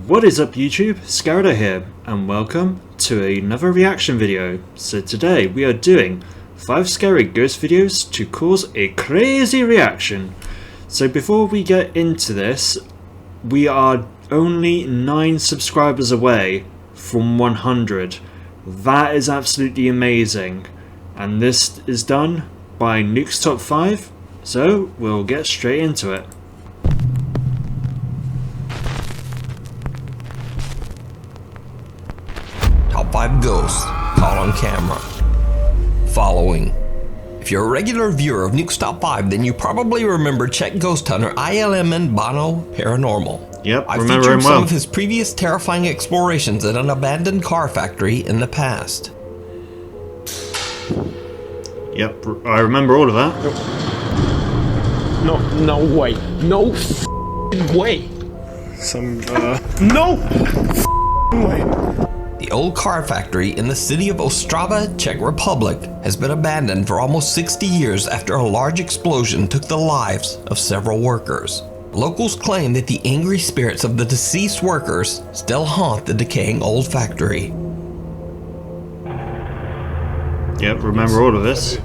What is up YouTube, Scarido here, and welcome to another reaction video. So today we are doing 5 scary ghost videos to cause a crazy reaction. So before we get into this, we are only 9 subscribers away from 100. That is absolutely amazing. And this is done by Nuke's Top 5, so we'll get straight into it. Top 5 ghosts caught on camera. Following. If you're a regular viewer of Nuke's Top 5, then you probably remember Czech ghost hunter ILM and Bono Paranormal. Yep, I've remember featured him some well. of his previous terrifying explorations at an abandoned car factory in the past. Yep, I remember all of that. No way. No way. No way. The old car factory in the city of Ostrava, Czech Republic, has been abandoned for almost 60 years after a large explosion took the lives of several workers. Locals claim that the angry spirits of the deceased workers still haunt the decaying old factory. Yep, remember all of this.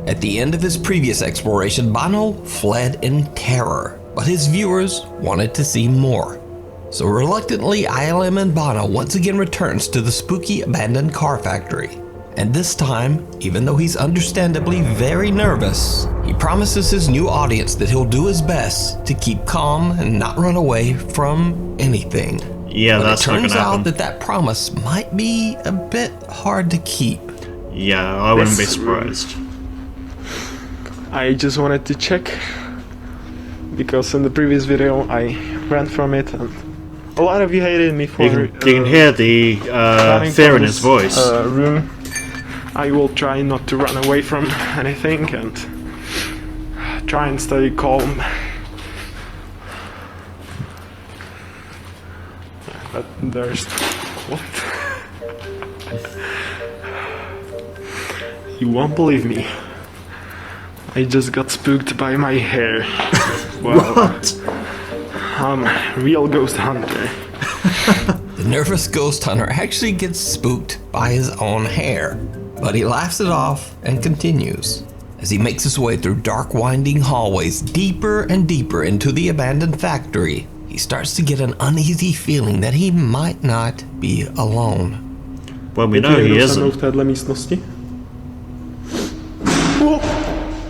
At the end of his previous exploration, Bono fled in terror, but his viewers wanted to see more. So reluctantly, ILM and Bono once again returns to the spooky abandoned car factory. And this time, even though he's understandably very nervous, he promises his new audience that he'll do his best to keep calm and not run away from anything. Yeah, but that's it turns not gonna out happen. that promise might be a bit hard to keep. Yeah, I wouldn't be surprised. I just wanted to check because in the previous video I ran from it and a lot of you hated me for You can hear the running fear from in his this, voice. Room. I will try not to run away from anything and try and stay calm. But there's what? You won't believe me. I just got spooked by my hair. Well, What? I'm a real ghost hunter. The nervous ghost hunter actually gets spooked by his own hair, but he laughs it off and continues. As he makes his way through dark winding hallways deeper and deeper into the abandoned factory, he starts to get an uneasy feeling that he might not be alone. Well, we know he isn't. v téhle místnosti?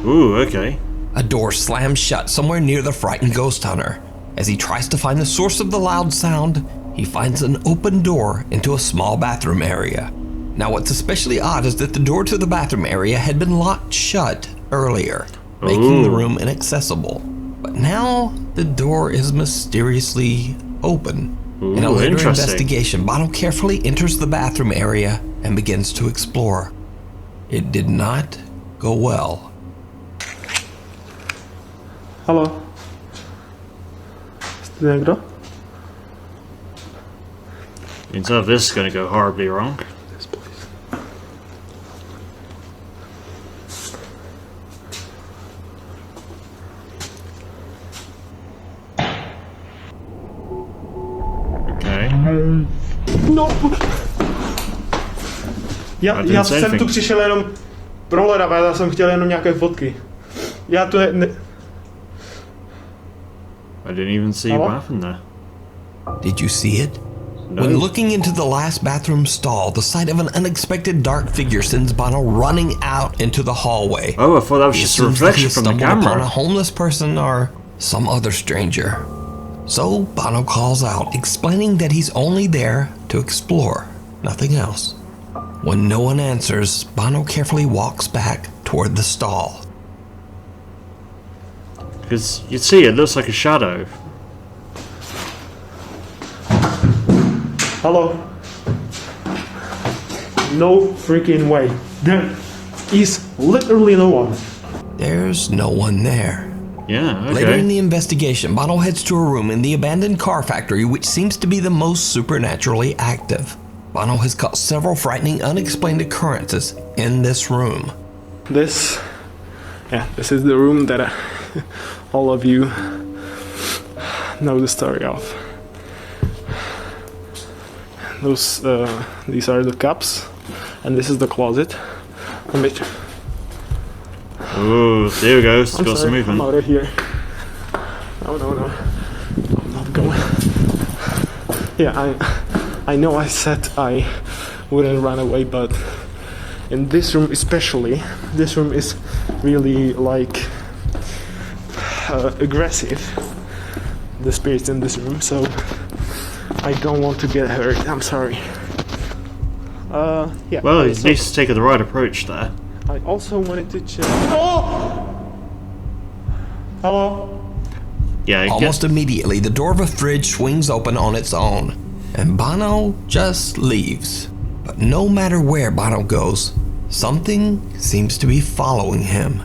Ooh, okay. A door slams shut somewhere near the frightened ghost hunter. As he tries to find the source of the loud sound, he finds an open door into a small bathroom area. Now what's especially odd is that the door to the bathroom area had been locked shut earlier, making the room inaccessible. But now the door is mysteriously open. In a later investigation, Bono carefully enters the bathroom area and begins to explore. It did not go well. Halo? Jste někdo? You can tell this is going to go horribly wrong. Yes, please. Okay. No! Já didn't say jsem anything. tu přišel jenom prohledat, já jsem chtěl jenom nějaké fotky. Já tu ne... I didn't even see what happened there. Did you see it? No. When looking into the last bathroom stall, the sight of an unexpected dark figure sends Bono running out into the hallway. Oh, I thought that was He just a assumes that he reflection has from the stumbled upon a camera. homeless person or some other stranger. So Bono calls out, explaining that he's only there to explore, nothing else. When no one answers, Bono carefully walks back toward the stall. Because you see, it looks like a shadow. Hello? No freaking way. There is literally no one. There's no one there. Yeah, okay. Later in the investigation, Bono heads to a room in the abandoned car factory which seems to be the most supernaturally active. Bono has caught several frightening unexplained occurrences in this room. This is the room that all of you know the story of. These are the cups, and this is the closet. Oh, there we go. It's I'm got some sorry, I'm movement. out of here. No. I'm not going. Yeah, I know I said I wouldn't run away, but in this room especially, this room is really like aggressive. The spirits in this room, so I don't want to get hurt. I'm sorry. Yeah. Well, at least taking the right approach there. I also wanted to check. Oh! Hello? Yeah, Almost immediately, the door of a fridge swings open on its own, and Bono just leaves. But no matter where Bono goes, something seems to be following him.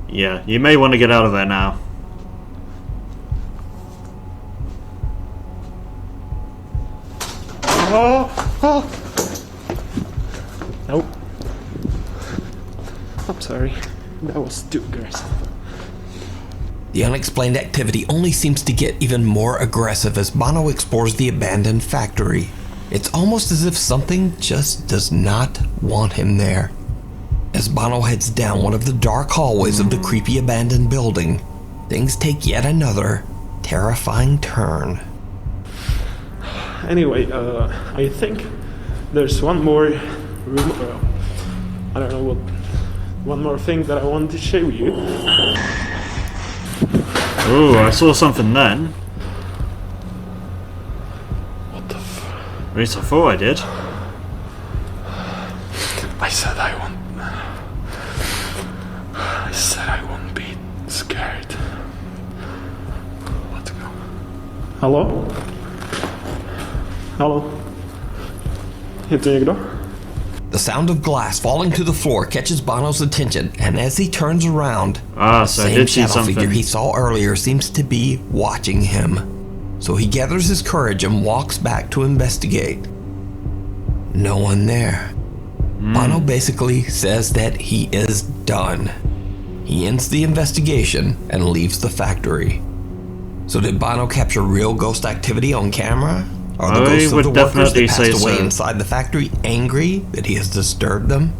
Yeah, you may want to get out of there now. Oh! Nope. I'm sorry. That was too aggressive. The unexplained activity only seems to get even more aggressive as Bono explores the abandoned factory. It's almost as if something just does not want him there. As Bono heads down one of the dark hallways of the creepy abandoned building, things take yet another terrifying turn. Anyway, I think there's one more room. I don't know what. One more thing that I wanted to show you. Oh, I saw something then. What the f? At least I thought I did. I said I won't be scared. Let's go. Hello? Hello? Heter jag då? The sound of glass falling to the floor catches Bono's attention, and as he turns around, the So I same did see shadow figure something. he saw earlier seems to be watching him. So he gathers his courage and walks back to investigate. No one there. Bono basically says that he is done. He ends the investigation and leaves the factory. So did Bono capture real ghost activity on camera? Are the I ghosts of would the workers that definitely say passed away so. inside the factory angry that he has disturbed them?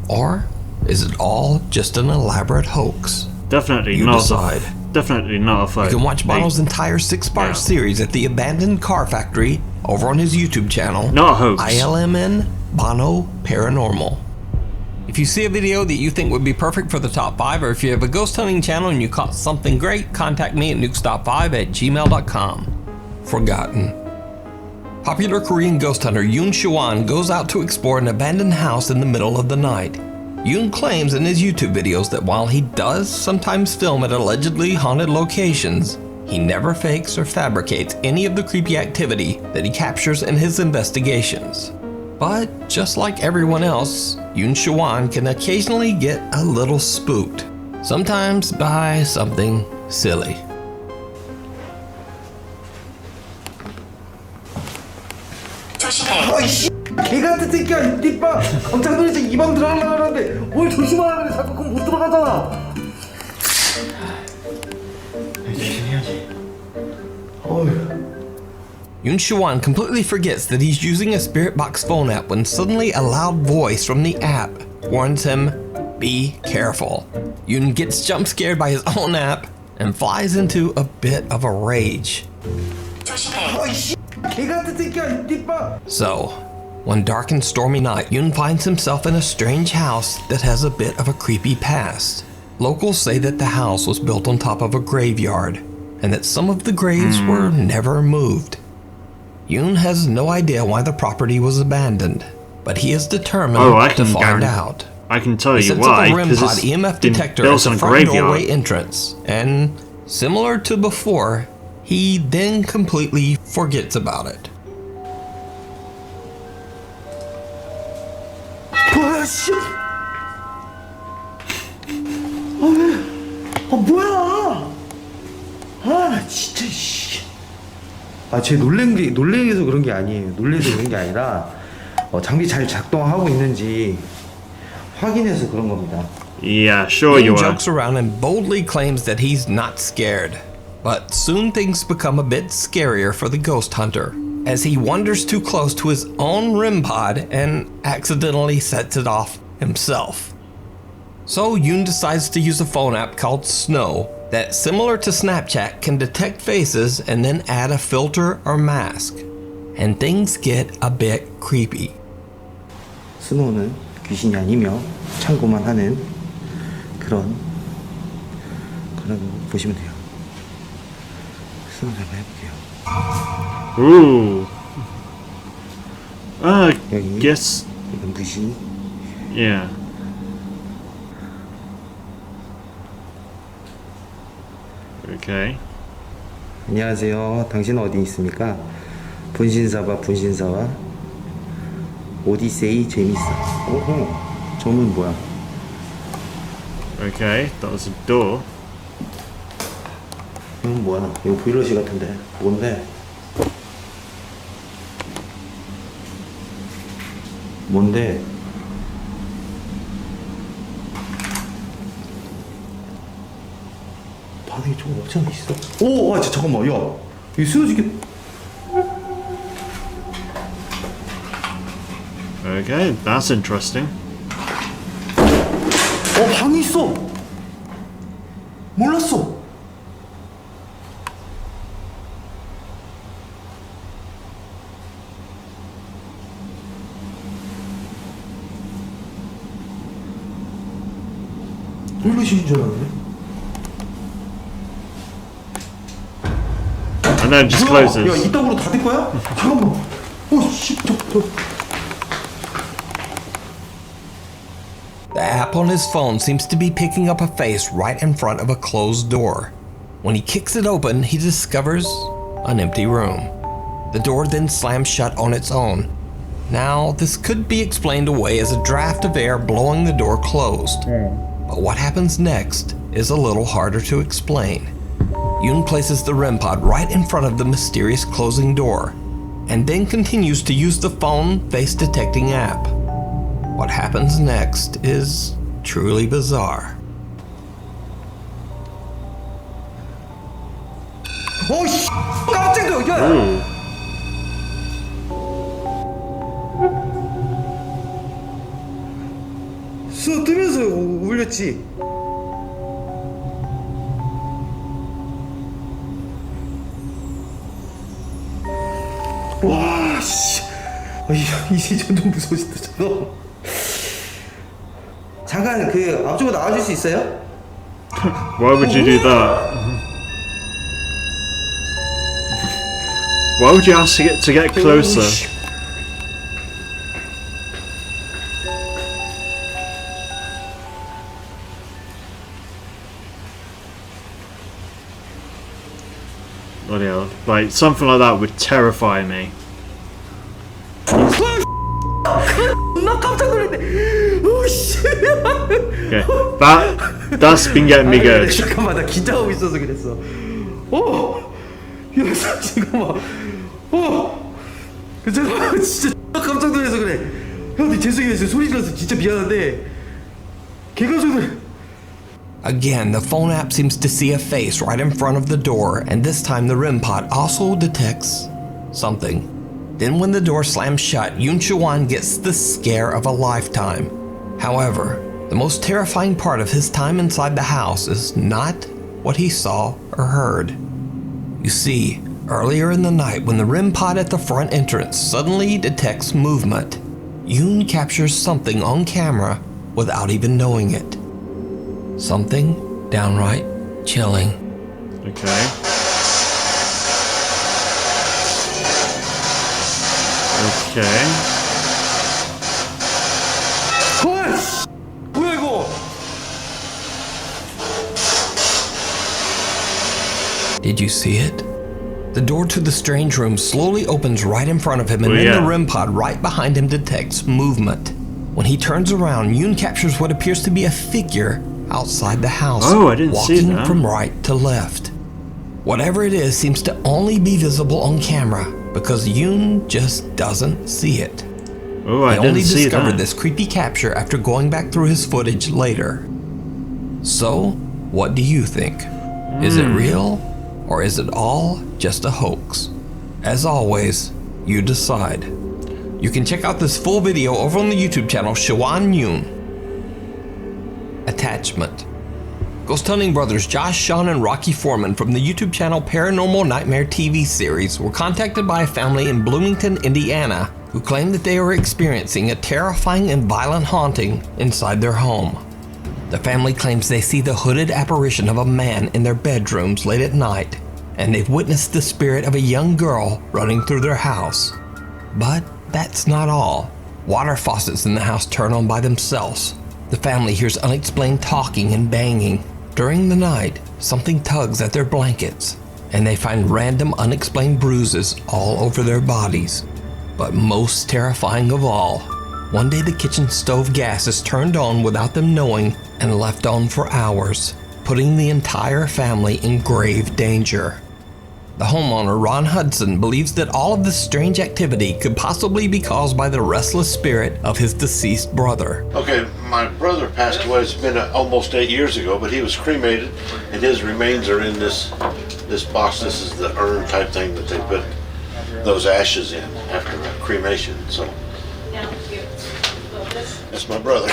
Or is it all just an elaborate hoax? Definitely You not. decide. Definitely not a fight. You can watch Bono's entire 6-part series at the Abandoned Car Factory over on his YouTube channel. Not a hoax. ILMN Bono Paranormal. If you see a video that you think would be perfect for the top 5, or if you have a ghost hunting channel and you caught something great, contact me at nukestop5@gmail.com. Forgotten. Popular Korean ghost hunter Yoon Shawan goes out to explore an abandoned house in the middle of the night. Yoon claims in his YouTube videos that while he does sometimes film at allegedly haunted locations, he never fakes or fabricates any of the creepy activity that he captures in his investigations. But just like everyone else, Yoon Shawan can occasionally get a little spooked, sometimes by something silly. 아이씨 개 같은 새끼야 이띠빠 깜짝 놀라서 이 방 들어가려고 하는데 뭘 조심하라 그래 자꾸 그럼 못 들어가잖아. Yoon Shawan completely forgets that he's using a Spirit Box phone app when suddenly a loud voice from the app warns him, be careful. Yoon gets jump scared by his own app and flies into a bit of a rage. 아이씨 개 같은 새끼야 이띠빠. So, one dark and stormy night, Yoon finds himself in a strange house that has a bit of a creepy past. Locals say that the house was built on top of a graveyard, and that some of the graves were never moved. Yoon has no idea why the property was abandoned, but he is determined to find out. I can tell He you sets why. up a REM Because pod it's EMF been detector built at on the a front doorway graveyard. entrance, and similar to before, he then completely forgets about it. 아씨. 뭐야? 아 진짜 씨. 쟤 놀래서 그런 게 아니에요. 놀래서 그런 게 아니라 장비 잘 작동하고 있는지 확인해서 그런 겁니다. Yeah, sure you Yoon are. jokes around and boldly claims that he's not scared. But soon things become a bit scarier for the ghost hunter, as he wanders too close to his own REM pod and accidentally sets it off himself. So Yoon decides to use a phone app called Snow that, similar to Snapchat, can detect faces and then add a filter or mask. And things get a bit creepy. 스노우는 귀신이 아니며 참고만 하는 그런 거라고 보시면 돼요. 스노우 한번 해볼게요. Ooh. 여기 Guess. 이건 무시. Yeah. Okay. 안녕하세요. 당신은 어디 있습니까? 분신사와 오디세이 재밌어. 오호. 저문 뭐야? Okay, that was a door. 이건 뭐야? 이거 보일러실 같은데. 뭔데? 뭔데? 바닥에 저거 없지 않아 있어? 오! 와, 잠깐만, 야! 이거 쓰러지게. Okay, that's interesting. 방이 있어! 몰랐어! 보일러실인 줄 알았네. And then it just 야, closes. 이따구로 닫을 거야? 잠깐만. 오, 씨, The app on his phone seems to be picking up a face right in front of a closed door. When he kicks it open, he discovers an empty room. The door then slams shut on its own. Now, this could be explained away as a draft of air blowing the door closed. But what happens next is a little harder to explain. Yoon places the REM pod right in front of the mysterious closing door, and then continues to use the phone face detecting app. What happens next is truly bizarre. 오, 씨! 깜짝이야! 야! Ooh. 수 뜨면서 울렸지. 와, 씨. 이제 점점 무서워진다, 저거. 잠깐, 앞쪽으로 나와줄 수 있어요? Why would you do that? Why would you ask to get closer? Bloody hell. Like, something like that would terrify me. 나 깜짝 놀랐네. 오, 씨. Okay, that's been getting me good. 잠깐만, 나 긴장하고 있어서 그랬어. 야, 잠깐만. 잠깐만, 진짜 깜짝 놀라서 그래. 형, 죄송해요. 소리 질러서 진짜 미안한데. 개가 소리. Again, the phone app seems to see a face right in front of the door, and this time the REM pod also detects something. Then when the door slams shut, Yoon Choo-won gets the scare of a lifetime. However, the most terrifying part of his time inside the house is not what he saw or heard. You see, earlier in the night when the REM pod at the front entrance suddenly detects movement, Yoon captures something on camera without even knowing it. Something downright chilling. Okay. Okay. 뭐야 이거? Did you see it? The door to the strange room slowly opens right in front of him, and Oh, then yeah. the REM pod right behind him detects movement. When he turns around, Yoon captures what appears to be a figure outside the house, Oh, I didn't see walking that. from right to left. Whatever it is seems to only be visible on camera because Yoon just doesn't see it. Oh, I He only didn't see discovered that. this creepy capture after going back through his footage later. So, what do you think? Is it real, or is it all just a hoax? As always, you decide. You can check out this full video over on the YouTube channel Shawan Yoon. Attachment. Ghost hunting brothers Josh, Sean, and Rocky Foreman from the YouTube channel Paranormal Nightmare TV series were contacted by a family in Bloomington, Indiana, who claimed that they were experiencing a terrifying and violent haunting inside their home. The family claims they see the hooded apparition of a man in their bedrooms late at night, and they've witnessed the spirit of a young girl running through their house. But that's not all. Water faucets in the house turn on by themselves. The family hears unexplained talking and banging. During the night, something tugs at their blankets, and they find random unexplained bruises all over their bodies. But most terrifying of all, one day the kitchen stove gas is turned on without them knowing and left on for hours, putting the entire family in grave danger. The homeowner, Ron Hudson, believes that all of this strange activity could possibly be caused by the restless spirit of his deceased brother. Okay, my brother passed away. It's been almost 8 years ago, but he was cremated, and his remains are in this box. This is the urn type thing that they put those ashes in after cremation. So that's my brother.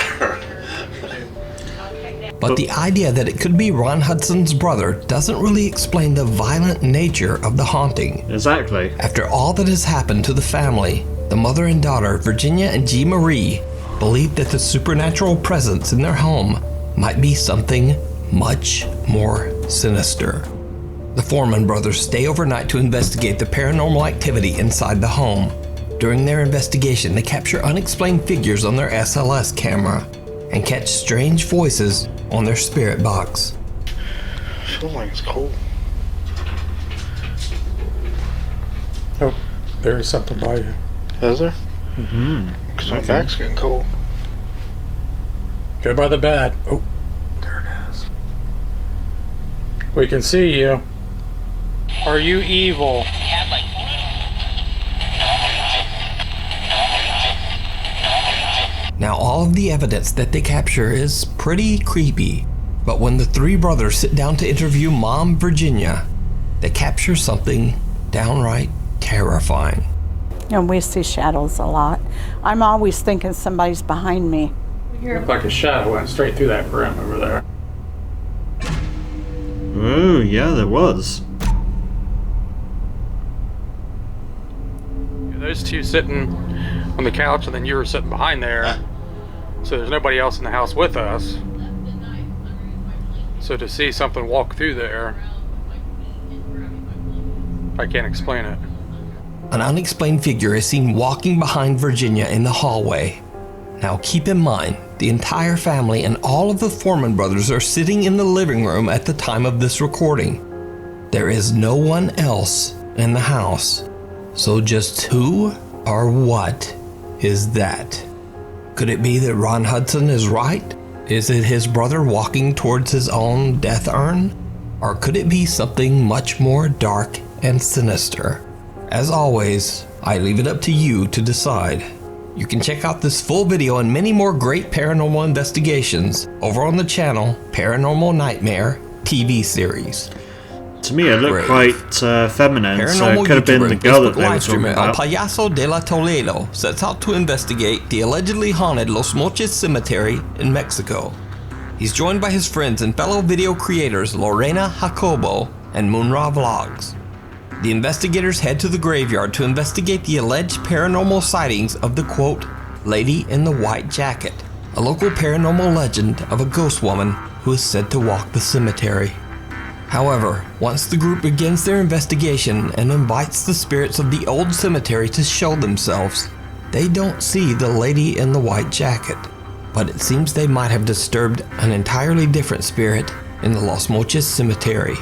But the idea that it could be Ron Hudson's brother doesn't really explain the violent nature of the haunting. Exactly. After all that has happened to the family, the mother and daughter, Virginia and G. Marie, believe that the supernatural presence in their home might be something much more sinister. The Foreman brothers stay overnight to investigate the paranormal activity inside the home. During their investigation, they capture unexplained figures on their SLS camera and catch strange voices on their spirit box. I feel like it's cold. Oh, there is something by you. Is there? Mm-hmm. Because my back's getting cold. Go by the bed. Oh, There it is. we can see you. Are you evil? Now, all of the evidence that they capture is pretty creepy, but when the three brothers sit down to interview Mom Virginia, they capture something downright terrifying. And we see shadows a lot. I'm always thinking somebody's behind me. Looked like a shadow went straight through that brim over there. Oh, yeah, there was. Those two sitting on the couch, and then you were sitting behind there. So there's nobody else in the house with us. So to see something walk through there, I can't explain it. An unexplained figure is seen walking behind Virginia in the hallway. Now keep in mind, the entire family and all of the Foreman brothers are sitting in the living room at the time of this recording. There is no one else in the house. So just who or what is that? Could it be that Ron Hudson is right? Is it his brother walking towards his own death urn? Or could it be something much more dark and sinister? As always, I leave it up to you to decide. You can check out this full video and many more great paranormal investigations over on the channel Paranormal Nightmare TV series. To me, it looked Brave. quite feminine, so Paranormal it could have been YouTuber the and girl that Facebook they were live talking streamer El about. Payaso de la Toledo sets out to investigate the allegedly haunted Los Mochis Cemetery in Mexico. He's joined by his friends and fellow video creators Lorena Jacobo and Munra Vlogs. The investigators head to the graveyard to investigate the alleged paranormal sightings of the quote, Lady in the White Jacket, a local paranormal legend of a ghost woman who is said to walk the cemetery. However, once the group begins their investigation and invites the spirits of the old cemetery to show themselves, they don't see the Lady in the White Jacket, but it seems they might have disturbed an entirely different spirit in the Los Mochis Cemetery.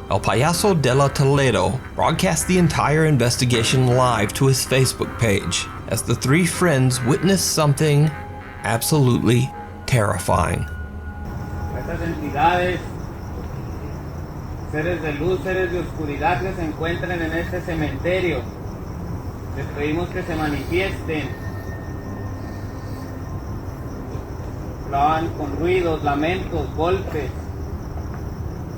El Payaso de la Toledo broadcast the entire investigation live to his Facebook page as the three friends witness something absolutely terrifying. Estas entidades, seres de luz, seres de oscuridad que se encuentran en este cementerio, les pedimos que se manifiesten Lo hagan con ruidos, lamentos, golpes.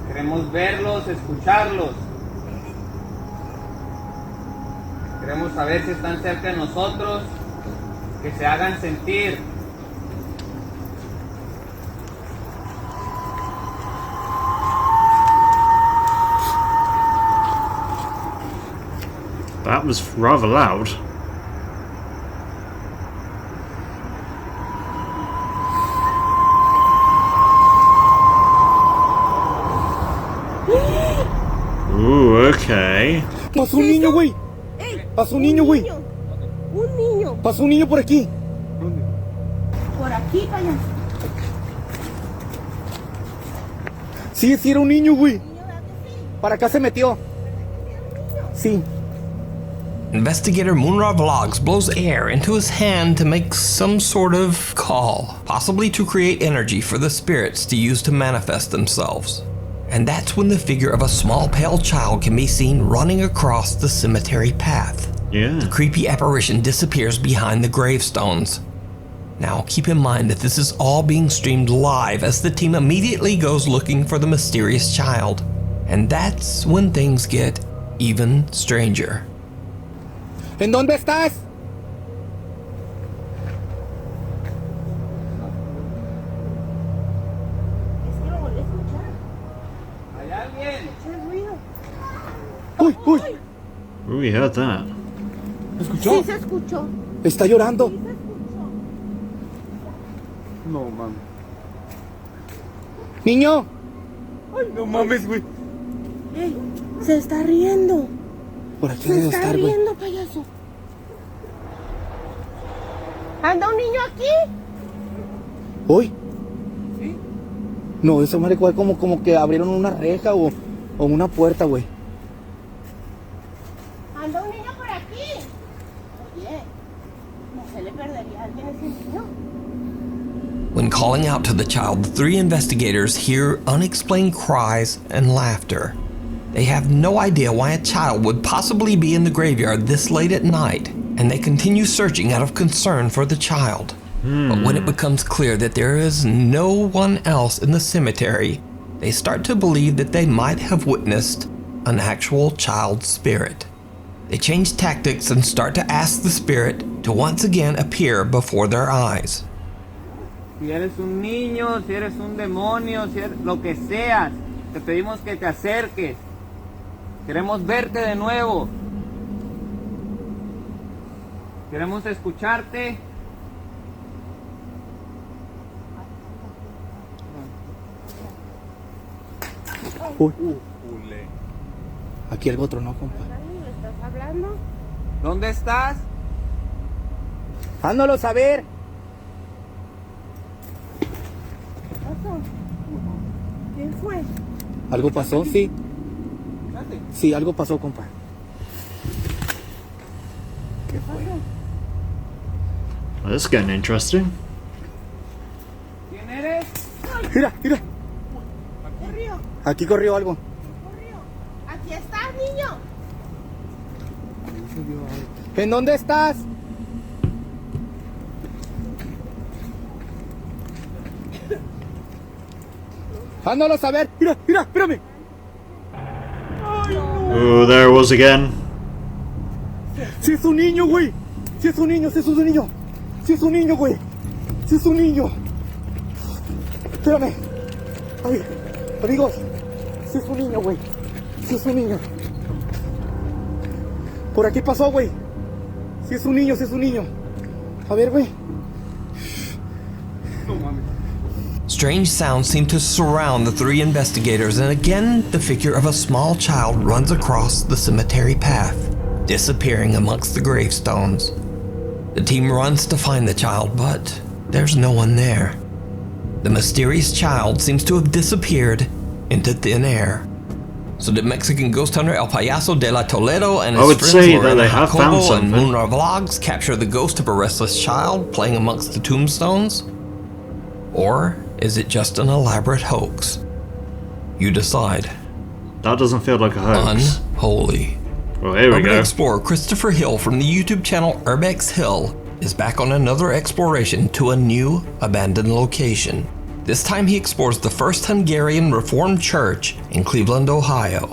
Queremos verlos, escucharlos. Queremos saber si están cerca de nosotros, que se hagan sentir. That was rather loud. Ooh, okay. Pasó un niño, güey. Pasó un niño, güey. Un niño. Pasó un niño por aquí. Por aquí, payaso. Sí, sí era un niño, güey. Para acá se metió. Sí. Investigator Moonra Vlogs blows air into his hand to make some sort of call, possibly to create energy for the spirits to use to manifest themselves. And that's when the figure of a small pale child can be seen running across the cemetery path. Yeah. The creepy apparition disappears behind the gravestones. Now, keep in mind that this is all being streamed live as the team immediately goes looking for the mysterious child. And that's when things get even stranger. ¿En dónde estás? Es que lo volví a escuchar. ¿Hay alguien? Escuché ruido. Uy, uy. Ooh, we heard that. ¿Escuchó? Sí se escuchó. Está llorando. Sí se escuchó. No mames. Niño. Ay, no mames, güey. Ey, se está riendo. Por aquí Se debe está estar, güey. riendo, payaso. ¿Anda un niño aquí? ¿Hoy? Sí. No, eso me recuerda como que abrieron una reja o una puerta, güey. ¿Anda un niño por aquí? Oye, ¿no se le perdería a alguien ese niño? When calling out to the child, the three investigators hear unexplained cries and laughter. They have no idea why a child would possibly be in the graveyard this late at night, and they continue searching out of concern for the child. But when it becomes clear that there is no one else in the cemetery, they start to believe that they might have witnessed an actual child spirit. They change tactics and start to ask the spirit to once again appear before their eyes. Si eres un niño, si eres un demonio, si eres lo que seas, te pedimos que te acerques. Queremos verte de nuevo. Queremos escucharte. Uy. Aquí algo tronó, compa. ¿Me estás hablando? ¿Dónde estás? Hándolo saber. ¿Qué pasó? ¿Quién fue? ¿Algo pasó? Sí. Sí, algo pasó, compa. ¿Qué pasó? Well, this is getting interesting. ¿Quién eres? Mira, mira. Corrió, Aquí corrió algo. corrió. Aquí estás, niño. ¿En dónde estás? Hándolo saber. Mira, mira, espérame. Oh, there it was again. Si es un niño, güey. Si es un niño, si es un niño. Si es un niño, güey. Si es un niño. Espérame. Ay, amigos. Si es un niño, güey. Si es un niño. Por aquí pasó, güey. Si es un niño, si es un niño. A ver, güey. No mames. Strange sounds seem to surround the three investigators, and again the figure of a small child runs across the cemetery path, disappearing amongst the gravestones. The team runs to find the child, but there's no one there. The mysterious child seems to have disappeared into thin air. So did Mexican ghost hunter El Payaso de la Toledo and I his would friends say that Lorena they have found Jacobo and something. Moonra Vlogs capture the ghost of a restless child playing amongst the tombstones? Or is it just an elaborate hoax? You decide. That doesn't feel like a hoax. Unholy. Well, here we Urban go. explorer Christopher Hill from the YouTube channel Urbex Hill is back on another exploration to a new, abandoned location. This time he explores the First Hungarian Reformed Church in Cleveland, Ohio.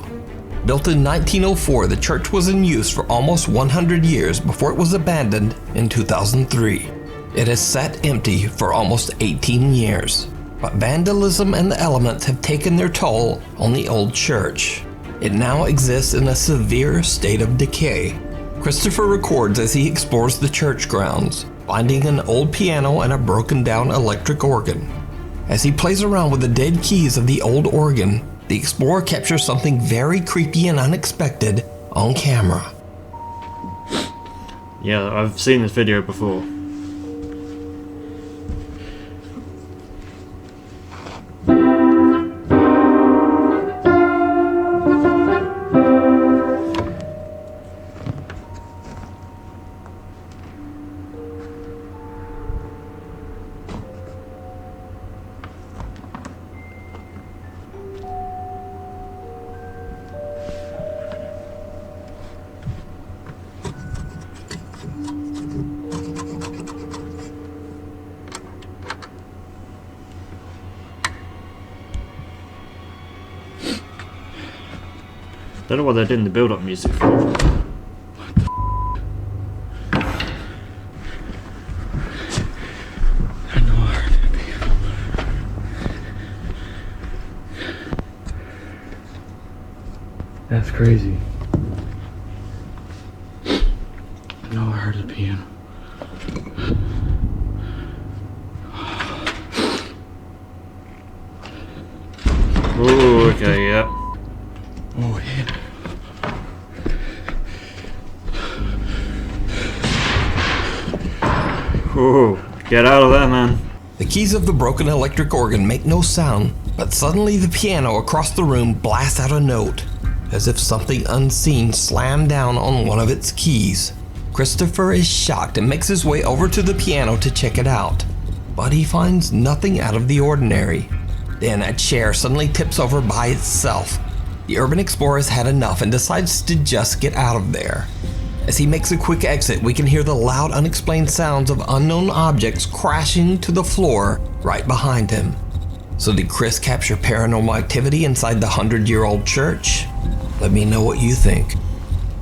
Built in 1904, the church was in use for almost 100 years before it was abandoned in 2003. It has sat empty for almost 18 years, but vandalism and the elements have taken their toll on the old church. It now exists in a severe state of decay. Christopher records as he explores the church grounds, finding an old piano and a broken down electric organ. As he plays around with the dead keys of the old organ, the explorer captures something very creepy and unexpected on camera. Yeah, I've seen this video before. Don't know what they're doing the build-up music for. I know I heard it piano. That's crazy. I know I heard the piano. Ooh, okay, yeah. Oh yeah. Ooh, get out of there, man. The keys of the broken electric organ make no sound, but suddenly the piano across the room blasts out a note, as if something unseen slammed down on one of its keys. Christopher is shocked and makes his way over to the piano to check it out, but he finds nothing out of the ordinary. Then a chair suddenly tips over by itself. The urban explorer has had enough and decides to just get out of there. As he makes a quick exit, we can hear the loud, unexplained sounds of unknown objects crashing to the floor right behind him. So did Chris capture paranormal activity inside the 100-year-old church? Let me know what you think.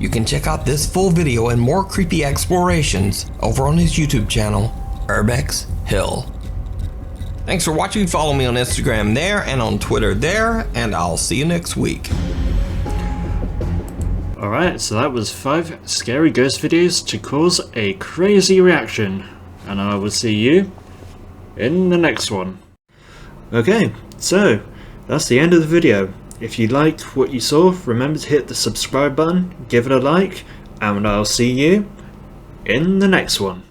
You can check out this full video and more creepy explorations over on his YouTube channel, Urbex Hill. Thanks for watching. Follow me on Instagram there and on Twitter there, and I'll see you next week. Alright, so that was 5 scary ghost videos to cause a crazy reaction, and I will see you in the next one. Okay, so that's the end of the video. If you liked what you saw, remember to hit the subscribe button, give it a like, and I'll see you in the next one.